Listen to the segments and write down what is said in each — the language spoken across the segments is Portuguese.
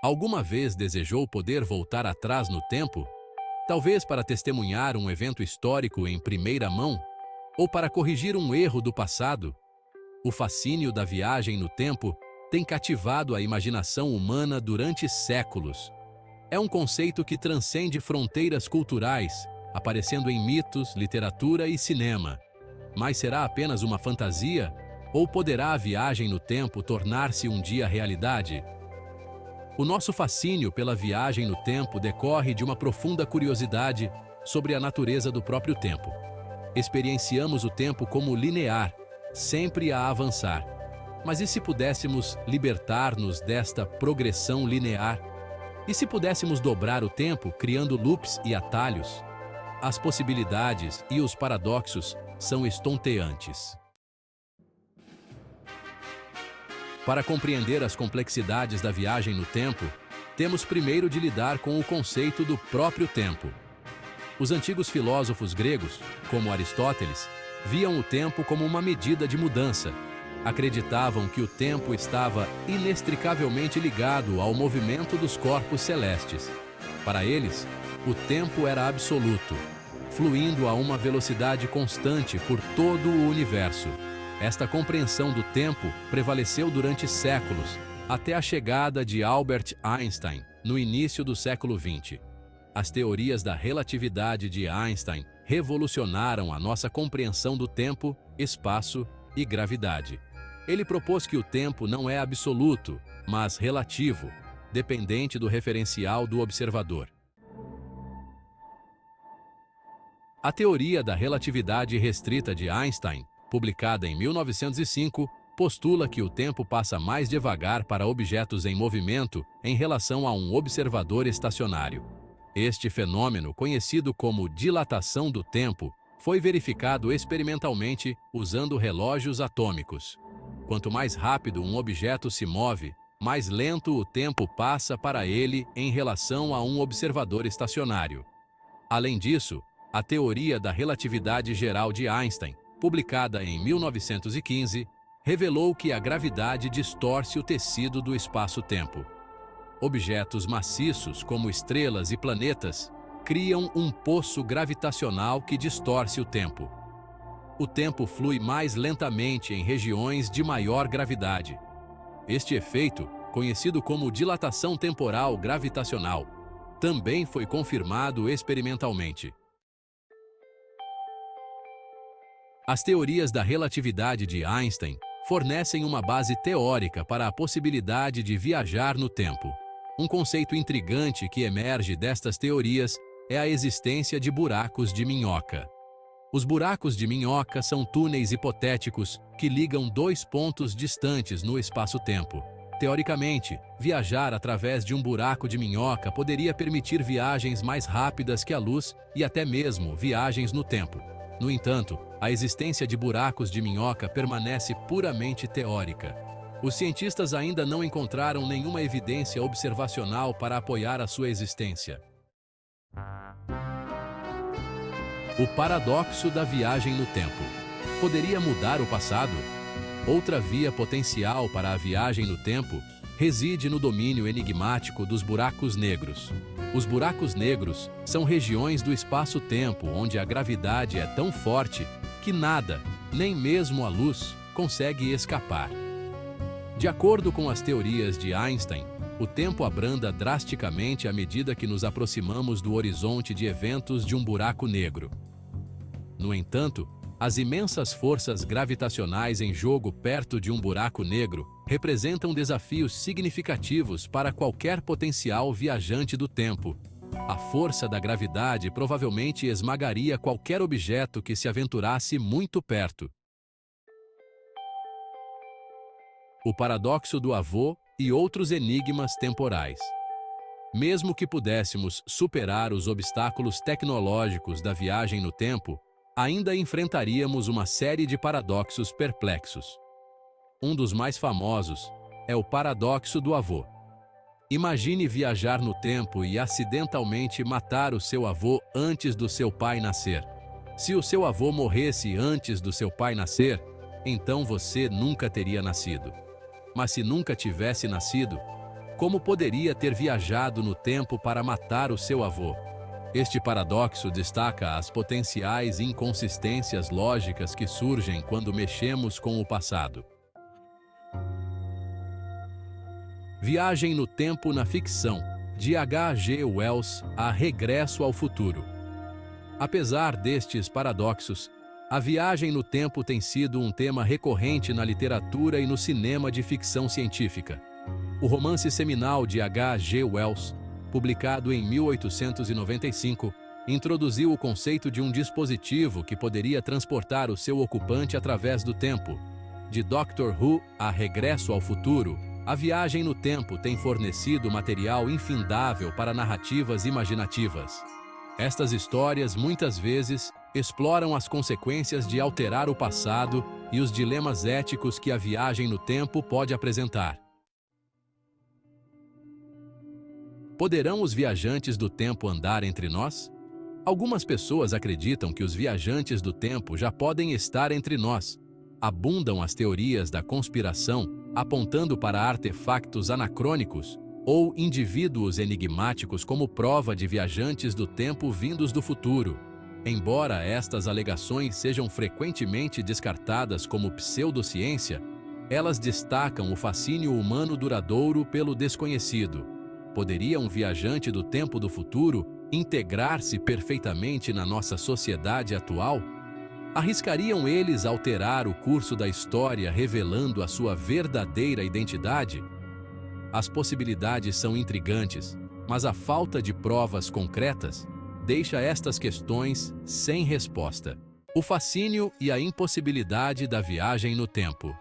Alguma vez desejou poder voltar atrás no tempo? Talvez para testemunhar um evento histórico em primeira mão? Ou para corrigir um erro do passado? O fascínio da viagem no tempo tem cativado a imaginação humana durante séculos. É um conceito que transcende fronteiras culturais, aparecendo em mitos, literatura e cinema. Mas será apenas uma fantasia? Ou poderá a viagem no tempo tornar-se um dia realidade? O nosso fascínio pela viagem no tempo decorre de uma profunda curiosidade sobre a natureza do próprio tempo. Experienciamos o tempo como linear, sempre a avançar. Mas e se pudéssemos libertar-nos desta progressão linear? E se pudéssemos dobrar o tempo, criando loops e atalhos? As possibilidades e os paradoxos são estonteantes. Para compreender as complexidades da viagem no tempo, temos primeiro de lidar com o conceito do próprio tempo. Os antigos filósofos gregos, como Aristóteles, viam o tempo como uma medida de mudança. Acreditavam que o tempo estava inextricavelmente ligado ao movimento dos corpos celestes. Para eles, o tempo era absoluto, fluindo a uma velocidade constante por todo o universo. Esta compreensão do tempo prevaleceu durante séculos, até a chegada de Albert Einstein, no início do século XX. As teorias da relatividade de Einstein revolucionaram a nossa compreensão do tempo, espaço e gravidade. Ele propôs que o tempo não é absoluto, mas relativo, dependente do referencial do observador. A teoria da relatividade restrita de Einstein, publicada em 1905, postula que o tempo passa mais devagar para objetos em movimento em relação a um observador estacionário. Este fenômeno, conhecido como dilatação do tempo, foi verificado experimentalmente usando relógios atômicos. Quanto mais rápido um objeto se move, mais lento o tempo passa para ele em relação a um observador estacionário. Além disso, a teoria da relatividade geral de Einstein, publicada em 1915, revelou que a gravidade distorce o tecido do espaço-tempo. Objetos maciços, como estrelas e planetas, criam um poço gravitacional que distorce o tempo. O tempo flui mais lentamente em regiões de maior gravidade. Este efeito, conhecido como dilatação temporal gravitacional, também foi confirmado experimentalmente. As teorias da relatividade de Einstein fornecem uma base teórica para a possibilidade de viajar no tempo. Um conceito intrigante que emerge destas teorias é a existência de buracos de minhoca. Os buracos de minhoca são túneis hipotéticos que ligam dois pontos distantes no espaço-tempo. Teoricamente, viajar através de um buraco de minhoca poderia permitir viagens mais rápidas que a luz e até mesmo viagens no tempo. No entanto, a existência de buracos de minhoca permanece puramente teórica. Os cientistas ainda não encontraram nenhuma evidência observacional para apoiar a sua existência. O paradoxo da viagem no tempo. Poderia mudar o passado? Outra via potencial para a viagem no tempo reside no domínio enigmático dos buracos negros. Os buracos negros são regiões do espaço-tempo onde a gravidade é tão forte que nada, nem mesmo a luz, consegue escapar. De acordo com as teorias de Einstein, o tempo abranda drasticamente à medida que nos aproximamos do horizonte de eventos de um buraco negro. No entanto, as imensas forças gravitacionais em jogo perto de um buraco negro representam desafios significativos para qualquer potencial viajante do tempo. A força da gravidade provavelmente esmagaria qualquer objeto que se aventurasse muito perto. O paradoxo do avô e outros enigmas temporais. Mesmo que pudéssemos superar os obstáculos tecnológicos da viagem no tempo, ainda enfrentaríamos uma série de paradoxos perplexos. Um dos mais famosos é o paradoxo do avô. Imagine viajar no tempo e acidentalmente matar o seu avô antes do seu pai nascer. Se o seu avô morresse antes do seu pai nascer, então você nunca teria nascido. Mas se nunca tivesse nascido, Como poderia ter viajado no tempo para matar o seu avô? Este paradoxo destaca as potenciais inconsistências lógicas que surgem quando mexemos com o passado. Viagem no tempo na ficção, de H.G. Wells, a Regresso ao Futuro. Apesar destes paradoxos, a viagem no tempo tem sido um tema recorrente na literatura e no cinema de ficção científica. O romance seminal de H.G. Wells, publicado em 1895, introduziu o conceito de um dispositivo que poderia transportar o seu ocupante através do tempo. De Doctor Who a Regresso ao Futuro, a viagem no tempo tem fornecido material infindável para narrativas imaginativas. Estas histórias, muitas vezes, exploram as consequências de alterar o passado e os dilemas éticos que a viagem no tempo pode apresentar. Poderão os viajantes do tempo andar entre nós? Algumas pessoas acreditam que os viajantes do tempo já podem estar entre nós. Abundam as teorias da conspiração, apontando para artefactos anacrônicos ou indivíduos enigmáticos como prova de viajantes do tempo vindos do futuro. Embora estas alegações sejam frequentemente descartadas como pseudociência, elas destacam o fascínio humano duradouro pelo desconhecido. Poderia um viajante do tempo do futuro integrar-se perfeitamente na nossa sociedade atual? Arriscariam eles alterar o curso da história revelando a sua verdadeira identidade? As possibilidades são intrigantes, mas a falta de provas concretas deixa estas questões sem resposta. O fascínio e a impossibilidade da viagem no tempo.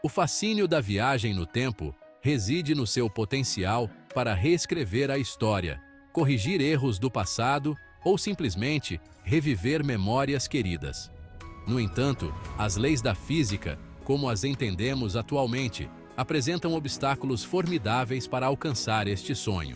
O fascínio da viagem no tempo reside no seu potencial para reescrever a história, corrigir erros do passado ou simplesmente reviver memórias queridas. No entanto, as leis da física, como as entendemos atualmente, apresentam obstáculos formidáveis para alcançar este sonho.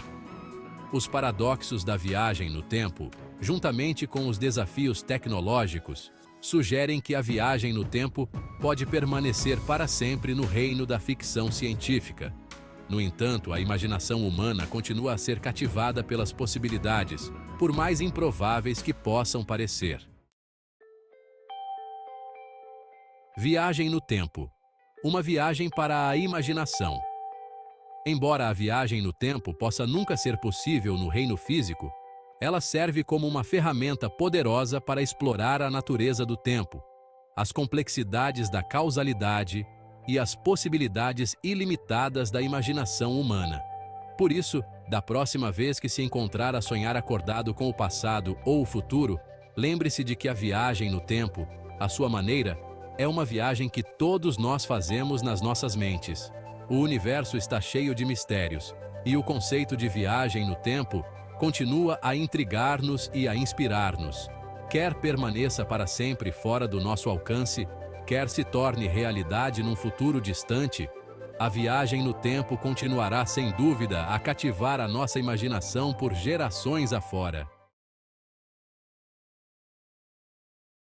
Os paradoxos da viagem no tempo, juntamente com os desafios tecnológicos, sugerem que a viagem no tempo pode permanecer para sempre no reino da ficção científica. No entanto, a imaginação humana continua a ser cativada pelas possibilidades, por mais improváveis que possam parecer. Viagem no tempo. Uma viagem para a imaginação. Embora a viagem no tempo possa nunca ser possível no reino físico, ela serve como uma ferramenta poderosa para explorar a natureza do tempo, as complexidades da causalidade e as possibilidades ilimitadas da imaginação humana. Por isso, da próxima vez que se encontrar a sonhar acordado com o passado ou o futuro, lembre-se de que a viagem no tempo, à sua maneira, é uma viagem que todos nós fazemos nas nossas mentes. O universo está cheio de mistérios, e o conceito de viagem no tempo continua a intrigar-nos e a inspirar-nos. Quer permaneça para sempre fora do nosso alcance, quer se torne realidade num futuro distante, a viagem no tempo continuará sem dúvida a cativar a nossa imaginação por gerações afora.